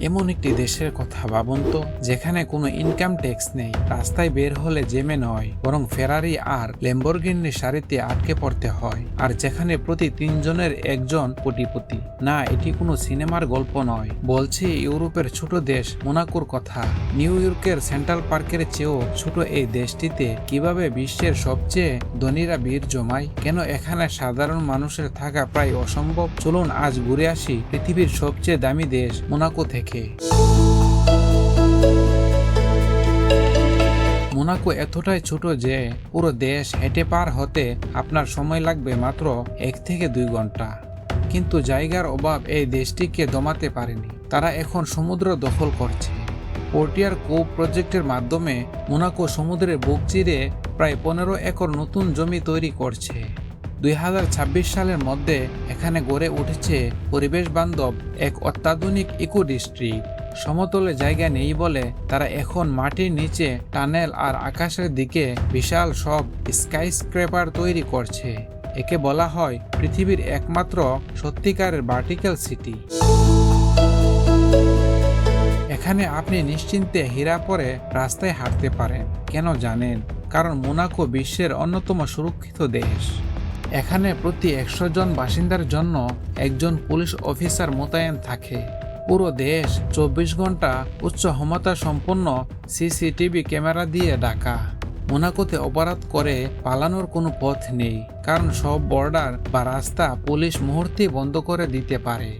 এমন একটি দেশের কথা ভাবুন তো, যেখানে কোনো ইনকাম ট্যাক্স নেই, রাস্তায় বের হলে জেমে নয় বরং ফেরারি আর ল্যাম্বরগিনি সারিতে আটকে পড়তে হয়, আর যেখানে প্রতি 3 জনের একজন কোটিপতি। না, এটি কোনো সিনেমার গল্প নয়, বলছি ইউরোপের ছোট দেশ মোনাকোর কথা। নিউ ইয়র্কের সেন্ট্রাল পার্কের চেয়েও ছোট এই দেশটিতে কিভাবে বিশ্বের সবচেয়ে ধনীরা ভিড় জমায়, কেন এখানে সাধারণ মানুষের থাকা প্রায় অসম্ভব। চলুন আজ ঘুরে আসি পৃথিবীর সবচেয়ে দামি দেশ মোনাকো থেকে। মোনাকো এতটাই ছোট যে পুরো দেশ হেঁটে পার হতে আপনার সময় লাগবে মাত্র 1 থেকে 2 ঘন্টা। কিন্তু জায়গার অভাব এই দেশটিকে দমাতে পারেনি। তারা এখন সমুদ্র দখল করছে। পোর্টিয়ার কোভ প্রজেক্টের মাধ্যমে মোনাকো সমুদ্রের বুক চিরে প্রায় 15 একর নতুন জমি তৈরি করছে। 2026 সালের মধ্যে এখানে গড়ে উঠেছে পরিবেশ বান্ধব এক অত্যাধুনিক ইকো ডিস্ট্রিক্ট। সমতলে জায়গা নেই বলে তারা এখন মাটির নিচে টানেল আর আকাশের দিকে বিশাল সব স্কাইস্ক্রেপার তৈরি করছে। একে বলা হয় পৃথিবীর একমাত্র সত্যিকারের ভার্টিক্যাল সিটি। এখানে আপনি নিশ্চিন্তে হীরা পরে রাস্তায় হাঁটতে পারেন। কেন জানেন? কারণ মোনাকো বিশ্বের অন্যতম সুরক্ষিত দেশ। এখানে প্রতি 100 জন বাসিন্দার জন্য একজন পুলিশ অফিসার মোতায়েন থাকে। পুরো দেশ 24 ঘন্টা উচ্চ ক্ষমতা সম্পন্ন সিসিটিভি ক্যামেরা দিয়ে ঢাকা। মোনাকোতে অপরাধ করে পালানোর কোনো পথ নেই, কারণ সব বর্ডার বা রাস্তা পুলিশ মুহূর্তে বন্ধ করে দিতে পারে।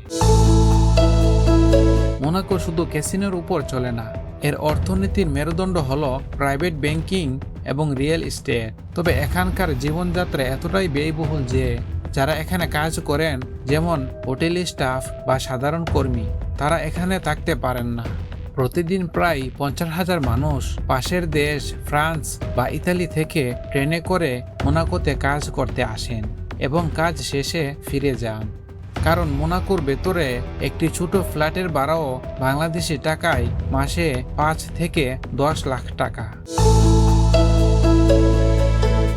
মোনাকো শুধু ক্যাসিনোর উপর চলে না, এর অর্থনীতির মেরুদণ্ড হলো প্রাইভেট ব্যাংকিং এবং রিয়েল এস্টেট। তবে এখানকার জীবনযাত্রা এতটাই ব্যয়বহুল যে যারা এখানে কাজ করেন, যেমন হোটেল স্টাফ বা সাধারণ কর্মী, তারা এখানে থাকতে পারেন না। প্রতিদিন প্রায় 50,000 মানুষ পাশের দেশ ফ্রান্স বা ইতালি থেকে ট্রেনে করে মোনাকোতে কাজ করতে আসেন এবং কাজ শেষে ফিরে যান। কারণ মোনাকোর ভেতরে একটি ছোট ফ্ল্যাটের ভাড়াও বাংলাদেশি টাকায় মাসে 5 থেকে 10 লাখ টাকা।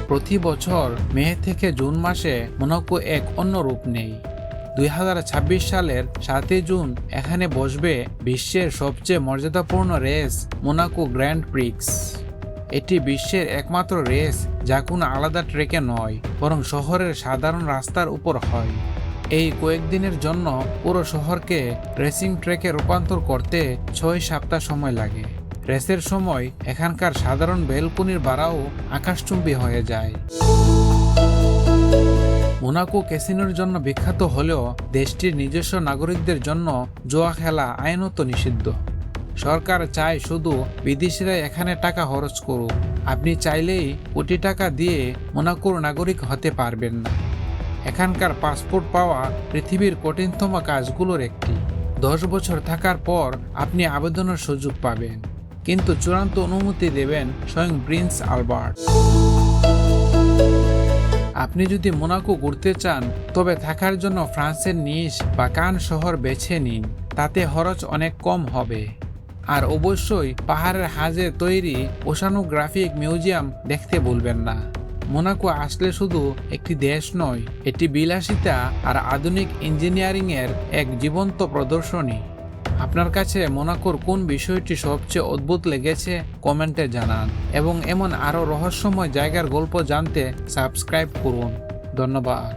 প্রতি বছর মে থেকে জুন মাসে মোনাকো এক অন্য রূপ নেই। 2026 সালের 7 জুন এখানে বসবে বিশ্বের সবচেয়ে মর্যাদাপূর্ণ রেস, মোনাকো গ্র্যান্ড প্রিক্স। এটি বিশ্বের একমাত্র রেস যা কোনো আলাদা ট্র্যাকে নয়, বরং শহরের সাধারণ রাস্তার উপর হয়। এই কয়েকদিনের জন্য পুরো শহরকে রেসিং ট্র্যাকে রূপান্তর করতে 6 সপ্তাহ সময় লাগে। রেসের সময় এখানকার সাধারণ ব্যালকনির ভাড়াও আকাশচুম্বী হয়ে যায়। মোনাকো ক্যাসিনোর জন্য বিখ্যাত হলেও দেশটির নিজস্ব নাগরিকদের জন্য জুয়া খেলা আইনত নিষিদ্ধ। সরকার চায় শুধু বিদেশিরা এখানে টাকা খরচ করুক। আপনি চাইলেই কোটি টাকা দিয়ে মোনাকোর নাগরিক হতে পারবেন না। এখানকার পাসপোর্ট পাওয়া পৃথিবীর কঠিনতম কাজগুলোর একটি। 10 বছর থাকার পর আপনি আবেদনের সুযোগ পাবেন, কিন্তু চূড়ান্ত অনুমতি দেবেন স্বয়ং প্রিন্স আলবার্ট। আপনি যদি মোনাকো ঘুরতে চান, তবে থাকার জন্য ফ্রান্সের নিস বা কান শহর বেছে নিন, তাতে খরচ অনেক কম হবে। আর অবশ্যই পাহাড়ের হাজে তৈরি ওশানোগ্রাফিক মিউজিয়াম দেখতে ভুলবেন না। মোনাকো আসলে শুধু একটি দেশ নয়, এটি বিলাসিতা আর আধুনিক ইঞ্জিনিয়ারিং এর এক জীবন্ত প্রদর্শনী। আপনার কাছে মোনাকোর কোন বিষয়টি সবচেয়ে অদ্ভুত লেগেছে কমেন্টে জানান, এবং এমন আরও রহস্যময় জায়গার গল্প জানতে সাবস্ক্রাইব করুন। ধন্যবাদ।